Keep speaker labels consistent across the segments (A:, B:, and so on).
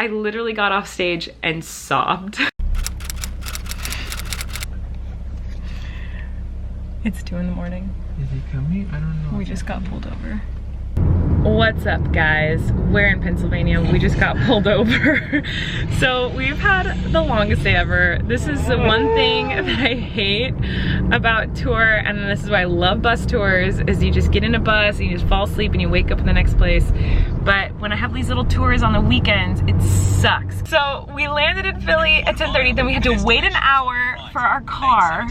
A: I literally got off stage and sobbed. It's 2 in the morning.
B: Is he coming? I don't know.
A: We just got pulled over. What's up, guys? We're in Pennsylvania. We just got pulled over. So we've had the longest day ever. This is the one thing that I hate about tour, and this is why I love bus tours, is you just get in a bus and you just fall asleep and you wake up in the next place. But when I have these little tours on the weekends, it sucks. So we landed in Philly at 10:30, then we had to wait an hour for our car,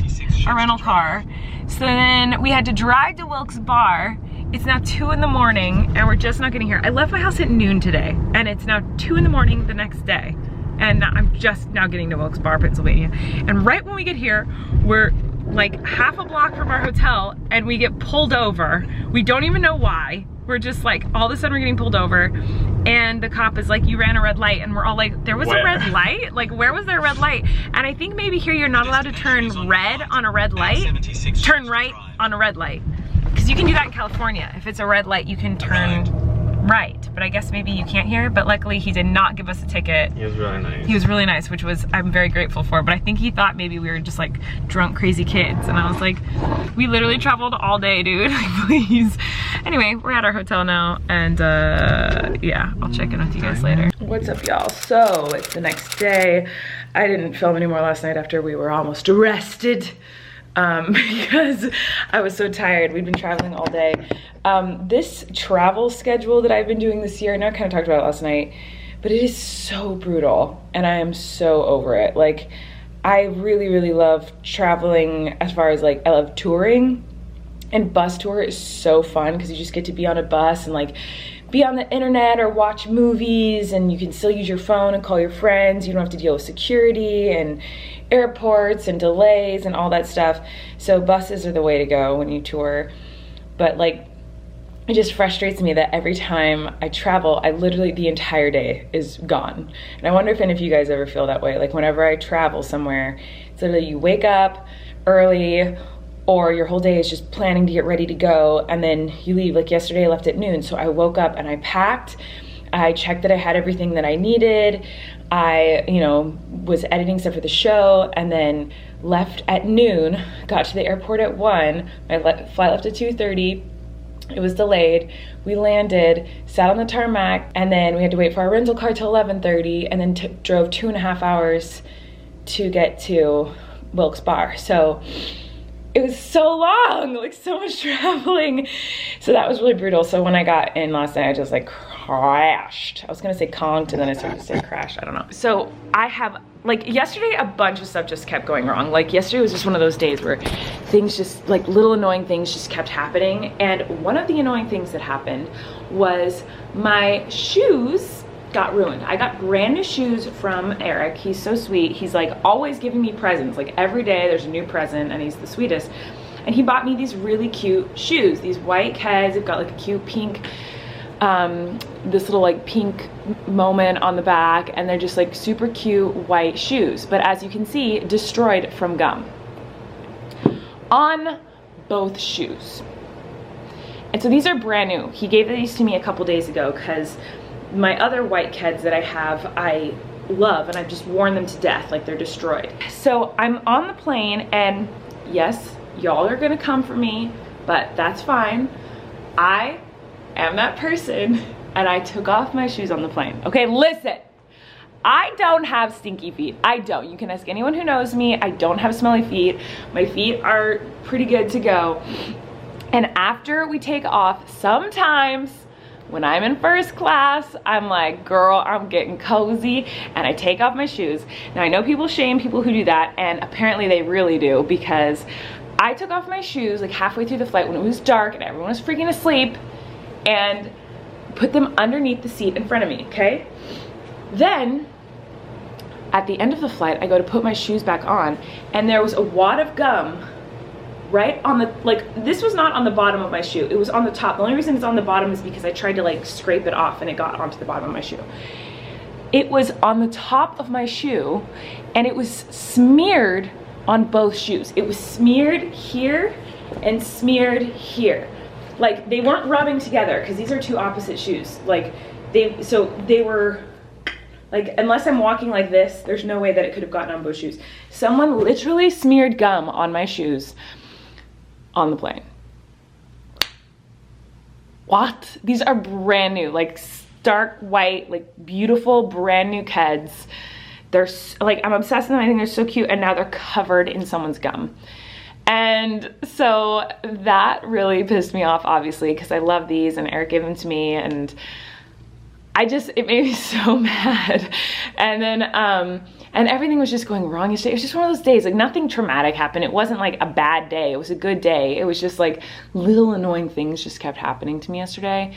A: our rental car. So then we had to drive to Wilkes Barre. It's now 2 in the morning and we're just not getting here. I left my house at noon today and it's now 2 in the morning the next day. And I'm just now getting to Wilkes Barre, Pennsylvania. And right when we get here, we're like half a block from our hotel and we get pulled over. We don't even know why. We're just like, all of a sudden we're getting pulled over and the cop is like, you ran a red light, and we're all like, there was a red light? Like, where was there a red light? And I think maybe here you're not allowed to turn red on a red light. Turn right on a red light. Because you can do that in California. If it's a red light, you can turn right. But I guess maybe you can't here. But luckily, he did not give us a ticket.
B: He was really nice.
A: He was really nice, which was, I'm very grateful for. But I think he thought maybe we were just like drunk, crazy kids. And I was like, we literally traveled all day, dude. Please. Anyway, we're at our hotel now. And yeah, I'll check in with you guys later. What's up, y'all? So it's the next day. I didn't film anymore last night after we were almost arrested. Because I was so tired. We'd been traveling all day. This travel schedule that I've been doing this year, I know I kind of talked about it last night, but it is so brutal and I am so over it. Like, I really, really love traveling as far as like, I love touring, and bus tour is so fun because you just get to be on a bus and like be on the internet or watch movies, and you can still use your phone and call your friends. You don't have to deal with security and airports and delays and all that stuff. So buses are the way to go when you tour. But like, it just frustrates me that every time I travel, I literally, the entire day is gone. And I wonder if any of you guys ever feel that way. Like, whenever I travel somewhere, it's literally you wake up early, or your whole day is just planning to get ready to go, and then you leave. Like yesterday I left at noon, so I woke up and I packed. I checked that I had everything that I needed. I, you know, was editing stuff for the show, and then left at noon, got to the airport at 1. My flight left at 2:30. It was delayed. We landed, sat on the tarmac, and then we had to wait for our rental car till 11:30, and then drove 2.5 hours to get to Wilkes Barre. So it was so long, like so much traveling. So that was really brutal. So when I got in last night, I just like crashed. I was gonna say conked, and then I started to say crashed, I don't know. So I have, like yesterday, a bunch of stuff just kept going wrong. Like yesterday was just one of those days where things just, like little annoying things just kept happening. And one of the annoying things that happened was my shoes got ruined. I got brand new shoes from Eric. He's so sweet. He's like always giving me presents. Like every day there's a new present, and he's the sweetest. And he bought me these really cute shoes, these white Keds. They've got like a cute pink, this little like pink moment on the back, and they're just like super cute white shoes. But as you can see, destroyed from gum on both shoes. And so these are brand new. He gave these to me a couple days ago because my other white Keds that I have, I love, and I've just worn them to death, like they're destroyed. So I'm on the plane, and yes, y'all are gonna come for me, but that's fine. I am that person, and I took off my shoes on the plane. Okay, listen, I don't have stinky feet. I don't. You can ask anyone who knows me. I don't have smelly feet. My feet are pretty good to go. And after we take off, sometimes when I'm in first class, I'm like, girl, I'm getting cozy, and I take off my shoes. Now I know people shame people who do that, and apparently they really do, because I took off my shoes like halfway through the flight when it was dark and everyone was freaking asleep, and put them underneath the seat in front of me, okay? Then at the end of the flight, I go to put my shoes back on, and there was a wad of gum right on the, like, this was not on the bottom of my shoe, it was on the top. The only reason it's on the bottom is because I tried to like scrape it off and it got onto the bottom of my shoe. It was on the top of my shoe, and it was smeared on both shoes. It was smeared here and smeared here. Like, they weren't rubbing together because these are two opposite shoes. Like, they were Like, unless I'm walking like this, there's no way that it could have gotten on both shoes. Someone literally smeared gum on my shoes on the plane. What? These are brand new, like stark white, like beautiful brand new Keds. They're like, I'm obsessed with them. I think they're so cute, and now they're covered in someone's gum. And so that really pissed me off, obviously, because I love these and Eric gave them to me, and it made me so mad. And then, and everything was just going wrong yesterday. It was just one of those days, like nothing traumatic happened. It wasn't like a bad day. It was a good day. It was just like little annoying things just kept happening to me yesterday.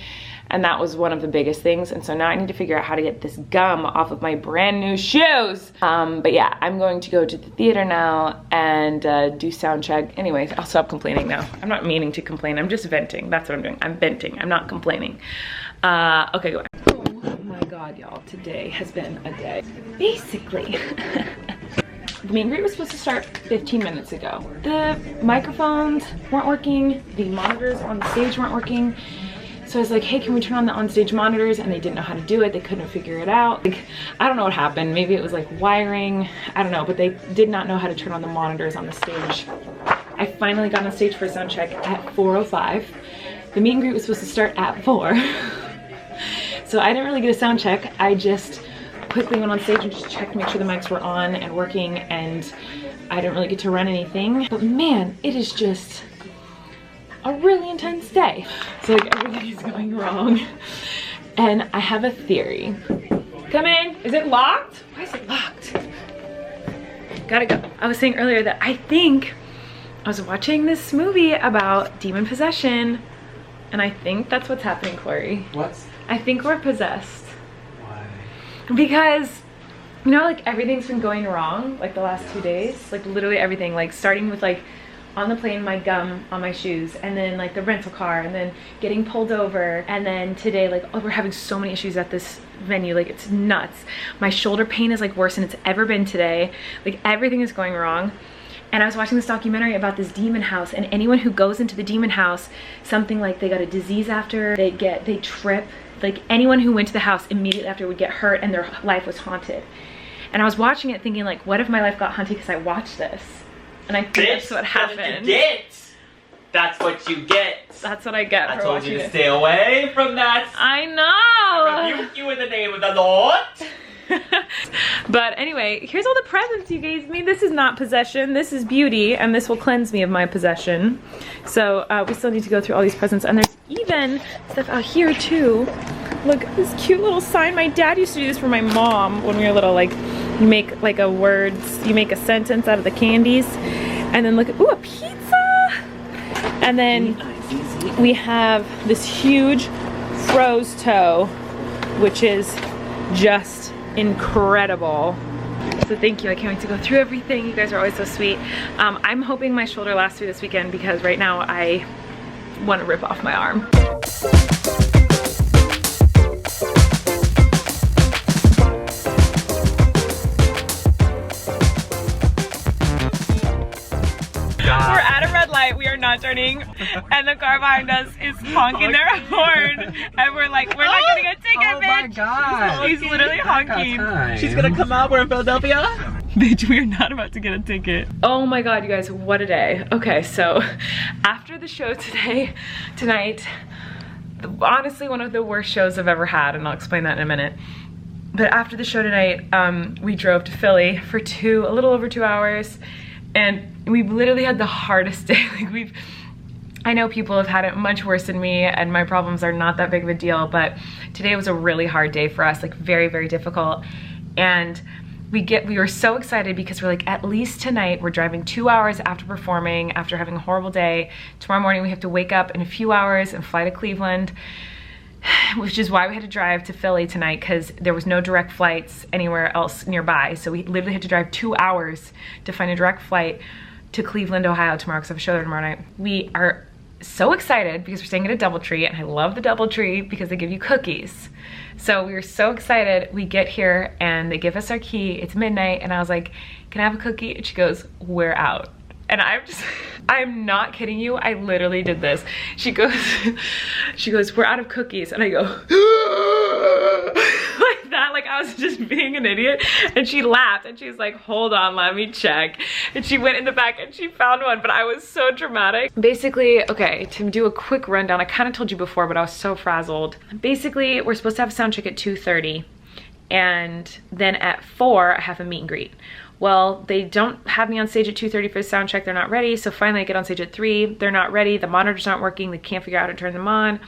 A: And that was one of the biggest things. And so now I need to figure out how to get this gum off of my brand new shoes. But yeah, I'm going to go to the theater now and do sound check. Anyways, I'll stop complaining now. I'm not meaning to complain. I'm just venting. That's what I'm doing. I'm venting. I'm not complaining. Okay, go back. Oh my God, y'all. Today has been a day. Basically, the meet and greet was supposed to start 15 minutes ago. The microphones weren't working. The monitors on the stage weren't working. So I was like, hey, can we turn on the onstage monitors? And they didn't know how to do it. They couldn't figure it out. Like, I don't know what happened. Maybe it was like wiring. I don't know, but they did not know how to turn on the monitors on the stage. I finally got on stage for a sound check at 4:05. The meet and greet was supposed to start at 4. So I didn't really get a sound check. I just quickly went on stage and just checked to make sure the mics were on and working, and I didn't really get to run anything. But man, it is just a really intense day. So like everything's going wrong. And I have a theory. Come in. Is it locked? Why is it locked? Gotta go. I was saying earlier that I think I was watching this movie about demon possession, and I think that's what's happening, Corey.
B: What?
A: I think we're possessed.
B: Why?
A: Because, you know, like everything's been going wrong like the last 2 days. Like literally everything. Like starting with like on the plane, my gum on my shoes, and then like the rental car, and then getting pulled over, and then today, like, oh, we're having so many issues at this venue, like it's nuts. My shoulder pain is like worse than it's ever been today. Like everything is going wrong. And I was watching this documentary about this demon house, and anyone who goes into the demon house, something like they got a disease after, they trip, like anyone who went to the house immediately after would get hurt and their life was haunted. And I was watching it thinking like, what if my life got haunted because I watched this? And I think that's what happened.
B: That's what you get.
A: That's what I get for watching it. I told you
B: to stay away from that.
A: I know.
B: I rebuke you in the name of the Lord.
A: But anyway, here's all the presents you gave me. This is not possession. This is beauty, and this will cleanse me of my possession. So we still need to go through all these presents, and there's even stuff out here too. Look, this cute little sign. My dad used to do this for my mom when we were little. Like, you make like a words, you make a sentence out of the candies, and then look at, ooh, a pizza. And then we have this huge froze toe, which is just incredible. So thank you. I can't wait to go through everything. You guys are always so sweet. I'm hoping my shoulder lasts through this weekend because right now I want to rip off my arm. We're at a red light, we are not turning, and the car behind us is honking their horn, and we're like, we're not getting a ticket, bitch! Oh my God! He's literally honking.
B: She's gonna come out, we're in Philadelphia.
A: Bitch, we are not about to get a ticket. Oh my God, you guys, what a day. Okay, so after the show tonight, honestly one of the worst shows I've ever had, and I'll explain that in a minute. But after the show tonight, we drove to Philly for a little over 2 hours, and we've literally had the hardest day. Like I know people have had it much worse than me, and my problems are not that big of a deal, but today was a really hard day for us, like very, very difficult. And we were so excited because we're like, at least tonight we're driving 2 hours after performing, after having a horrible day. Tomorrow morning we have to wake up in a few hours and fly to Cleveland, which is why we had to drive to Philly tonight, because there was no direct flights anywhere else nearby. So we literally had to drive 2 hours to find a direct flight to Cleveland, Ohio tomorrow, because I have a show there tomorrow night. We are so excited because we're staying at a DoubleTree, and I love the DoubleTree because they give you cookies. So we were so excited. We get here and they give us our key. It's midnight, and I was like, can I have a cookie? And she goes, we're out. And I'm not kidding you, I literally did this. She goes, we're out of cookies. And I go, like that, like I was just being an idiot. And she laughed and she's like, hold on, let me check. And she went in the back and she found one, but I was so dramatic. Basically, okay, to do a quick rundown, I kind of told you before, but I was so frazzled. Basically, we're supposed to have a sound check at 2:30, and then at 4, I have a meet and greet. Well, they don't have me on stage at 2:30 for the sound check. They're not ready. So finally I get on stage at 3. They're not ready. The monitors aren't working. They can't figure out how to turn them on.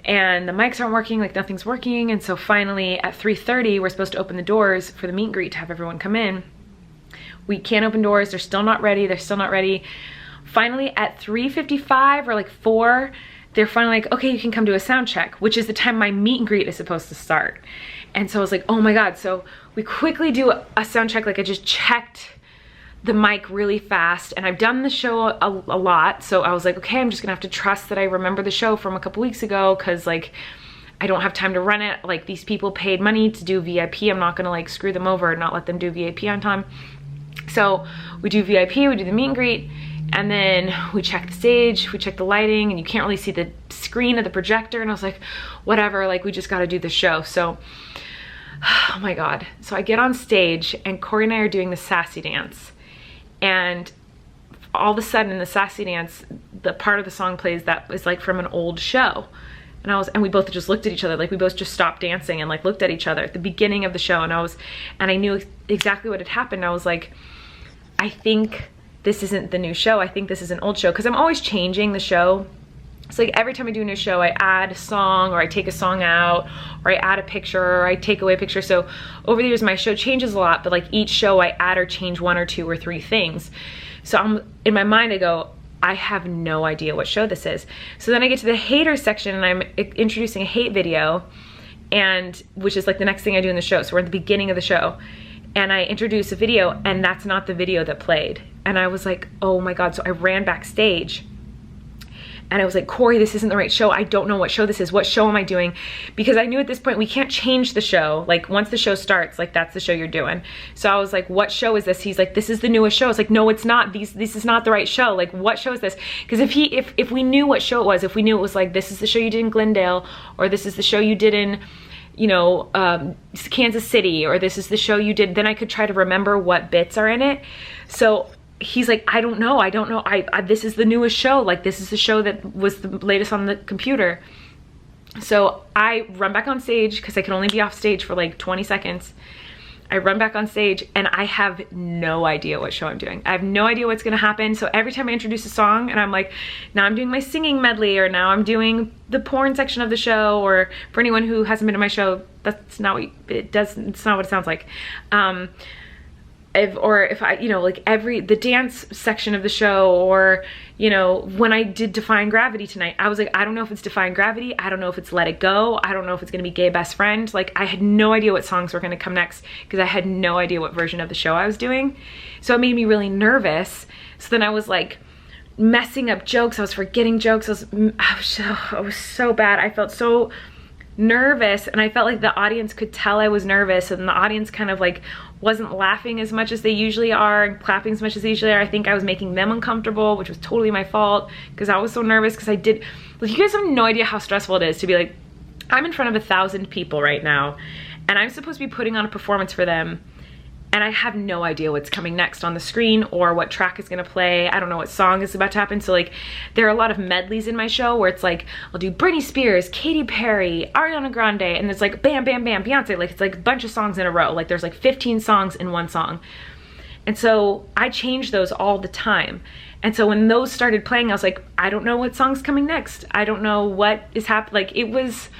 A: And the mics aren't working, like nothing's working. And so finally at 3:30, we're supposed to open the doors for the meet and greet to have everyone come in. We can't open doors. They're still not ready. They're still not ready. Finally at 3:55 or like 4, they're finally like, okay, you can come do a sound check, which is the time my meet and greet is supposed to start. And so I was like, oh my God. So we quickly do a sound check. Like I just checked the mic really fast, and I've done the show a lot. So I was like, okay, I'm just gonna have to trust that I remember the show from a couple weeks ago, cause like I don't have time to run it. Like these people paid money to do VIP. I'm not gonna like screw them over and not let them do VIP on time. So we do VIP, we do the meet and greet, and then we check the stage, we check the lighting, and you can't really see the screen of the projector. And I was like, whatever, like we just gotta do the show. So, oh my God. So I get on stage and Corey and I are doing the sassy dance. And all of a sudden in the sassy dance, the part of the song plays that is like from an old show. And we both just looked at each other, like we both just stopped dancing and like looked at each other at the beginning of the show. And I knew exactly what had happened. I was like, I think this isn't the new show. I think this is an old show, because I'm always changing the show. So like every time I do a new show, I add a song, or I take a song out, or I add a picture, or I take away a picture. So over the years, my show changes a lot, but like each show I add or change 1 or 2 or 3 things. So in my mind, I go, I have no idea what show this is. So then I get to the haters section and I'm introducing a hate video, and which is like the next thing I do in the show. So we're at the beginning of the show and I introduce a video, and that's not the video that played. And I was like, oh my God. So I ran backstage and I was like, Corey, this isn't the right show. I don't know what show this is. What show am I doing? Because I knew at this point we can't change the show. Like once the show starts, like that's the show you're doing. So I was like, what show is this? He's like, this is the newest show. I was like, no, it's not. This is not the right show. Like what show is this? Because if we knew what show it was, if we knew it was like, this is the show you did in Glendale, or this is the show you did in, you know, Kansas City, or this is the show you did, then I could try to remember what bits are in it. So he's like, I don't know. This is the newest show. Like this is the show that was the latest on the computer. So I run back on stage, because I can only be off stage for like 20 seconds. I run back on stage and I have no idea what show I'm doing. I have no idea what's gonna happen. So every time I introduce a song and I'm like, now I'm doing my singing medley, or now I'm doing the porn section of the show, or for anyone who hasn't been to my show, that's not what it's not what it sounds like. If I, you know, like the dance section of the show, or, you know, when I did Defying Gravity tonight, I was like, I don't know if it's Defying Gravity. I don't know if it's Let It Go. I don't know if it's going to be Gay Best Friend. Like I had no idea what songs were going to come next, because I had no idea what version of the show I was doing. So it made me really nervous. So then I was like messing up jokes. I was forgetting jokes. I was so bad. I felt so nervous, and I felt like the audience could tell I was nervous, and the audience kind of like wasn't laughing as much as they usually are and clapping as much as they usually are. I think I was making them uncomfortable, which was totally my fault, because I was so nervous. Because like, you guys have no idea how stressful it is to be like, I'm in front of 1,000 people right now and I'm supposed to be putting on a performance for them, and I have no idea what's coming next on the screen or what track is gonna play. I don't know what song is about to happen. So like, there are a lot of medleys in my show where it's like, I'll do Britney Spears, Katy Perry, Ariana Grande, and it's like bam, bam, bam, Beyonce. Like it's like a bunch of songs in a row. Like there's like 15 songs in one song. And so I change those all the time. And so when those started playing, I was like, I don't know what song's coming next. I don't know what is happening. Like it was,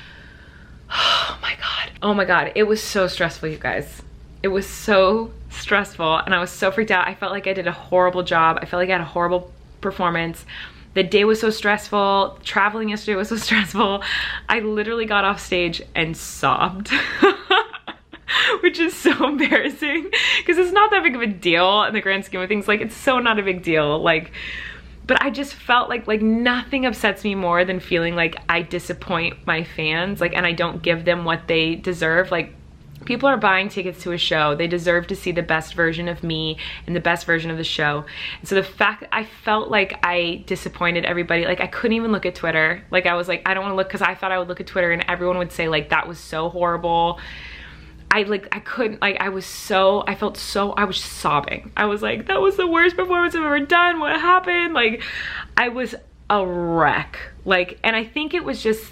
A: oh my God. Oh my God. It was so stressful, you guys. It was so stressful, and I was so freaked out. I felt like I did a horrible job. I felt like I had a horrible performance. The day was so stressful. Traveling yesterday was so stressful. I literally got off stage and sobbed, which is so embarrassing, because it's not that big of a deal in the grand scheme of things. Like it's so not a big deal. Like, but I just felt like nothing upsets me more than feeling like I disappoint my fans, like, and I don't give them what they deserve. Like, People are buying tickets to a show. They deserve to see the best version of me and the best version of the show. And so the fact that I felt like I disappointed everybody, like I couldn't even look at Twitter. Like I was like, I don't want to look, because I thought I would look at Twitter and everyone would say like, that was so horrible. I couldn't, like, I was sobbing. I was like, that was the worst performance I've ever done. What happened? Like, I was a wreck. Like, and I think it was just,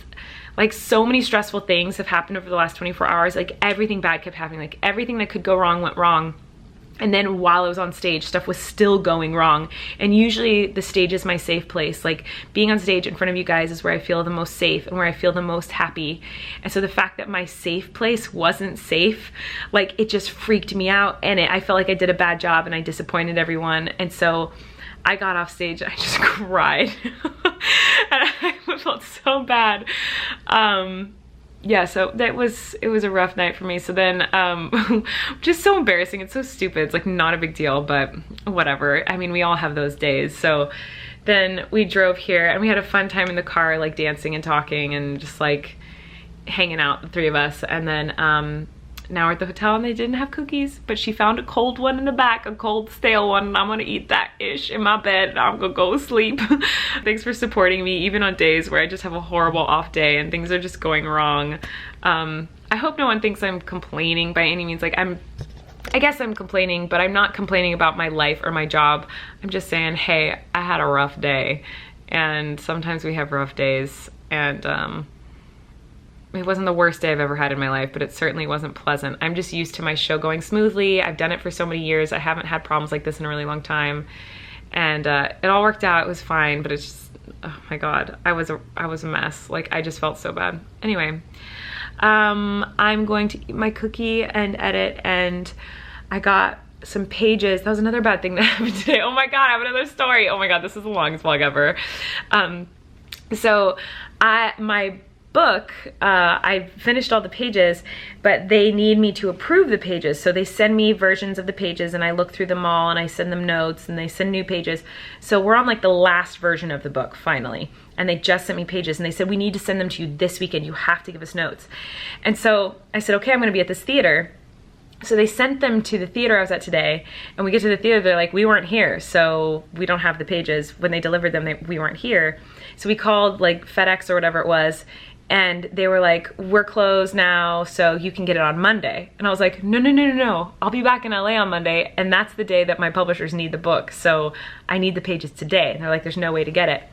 A: like, so many stressful things have happened over the last 24 hours. Like, everything bad kept happening. Like, everything that could go wrong went wrong. And then while I was on stage, stuff was still going wrong. And usually the stage is my safe place. Like, being on stage in front of you guys is where I feel the most safe and where I feel the most happy. And so the fact that my safe place wasn't safe, like, it just freaked me out. And I felt like I did a bad job and I disappointed everyone. And so I got off stage and I just cried. And I felt so bad. Yeah, so it was a rough night for me. So then, just so embarrassing. It's so stupid. It's like not a big deal, but whatever. I mean, we all have those days. So then we drove here and we had a fun time in the car, like dancing and talking and just like hanging out, the three of us. And then, now we're at the hotel and they didn't have cookies, but she found a cold one in the back, a cold stale one, and I'm gonna eat that ish in my bed and I'm gonna go sleep. Thanks for supporting me even on days where I just have a horrible off day and things are just going wrong. I hope no one thinks I'm complaining by any means. Like, I guess I'm complaining, but I'm not complaining about my life or my job. I'm just saying, hey, I had a rough day, and sometimes we have rough days, and it wasn't the worst day I've ever had in my life, but it certainly wasn't pleasant. I'm just used to my show going smoothly. I've done it for so many years. I haven't had problems like this in a really long time. And it all worked out. It was fine, but it's just, oh my God, I was a mess. Like, I just felt so bad. Anyway, I'm going to eat my cookie and edit, and I got some pages. That was another bad thing that happened today. Oh my God, I have another story. Oh my God, this is the longest vlog ever. So my book, I finished all the pages, but they need me to approve the pages. So they send me versions of the pages and I look through them all and I send them notes and they send new pages. So we're on like the last version of the book finally. And they just sent me pages and they said, we need to send them to you this weekend. You have to give us notes. And so I said, okay, I'm gonna be at this theater. So they sent them to the theater I was at today, and we get to the theater, they're like, we weren't here, so we don't have the pages. When they delivered them, we weren't here. So we called like FedEx or whatever it was, and they were like, we're closed now, so you can get it on Monday. And I was like, no, I'll be back in LA on Monday, and that's the day that my publishers need the book, so I need the pages today. And they're like, there's no way to get it.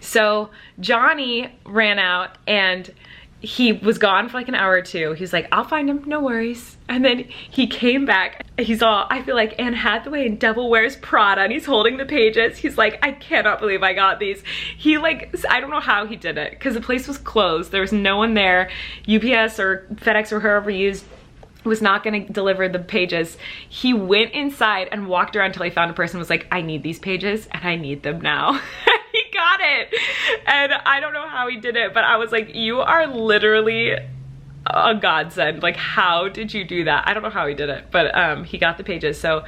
A: So Johnny ran out, and he was gone for like an hour or two. He was like, I'll find him, no worries. And then he came back. He's all, I feel like Anne Hathaway in Devil Wears Prada, and he's holding the pages. He's like, I cannot believe I got these. He like, I don't know how he did it, because the place was closed. There was no one there. UPS or FedEx or whoever used was not gonna deliver the pages. He went inside and walked around until he found a person who was like, I need these pages and I need them now. He got it. And I don't know how he did it, but I was like, you are literally a godsend. Like, how did you do that? I don't know how he did it, but he got the pages. So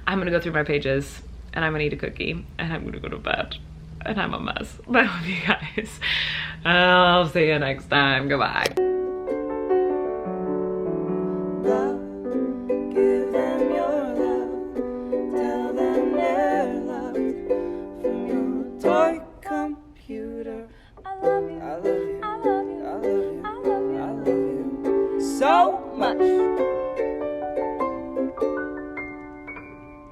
A: I'm gonna go through my pages and I'm gonna eat a cookie and I'm gonna go to bed. And I'm a mess. But I love you guys. I'll see you next time. Goodbye.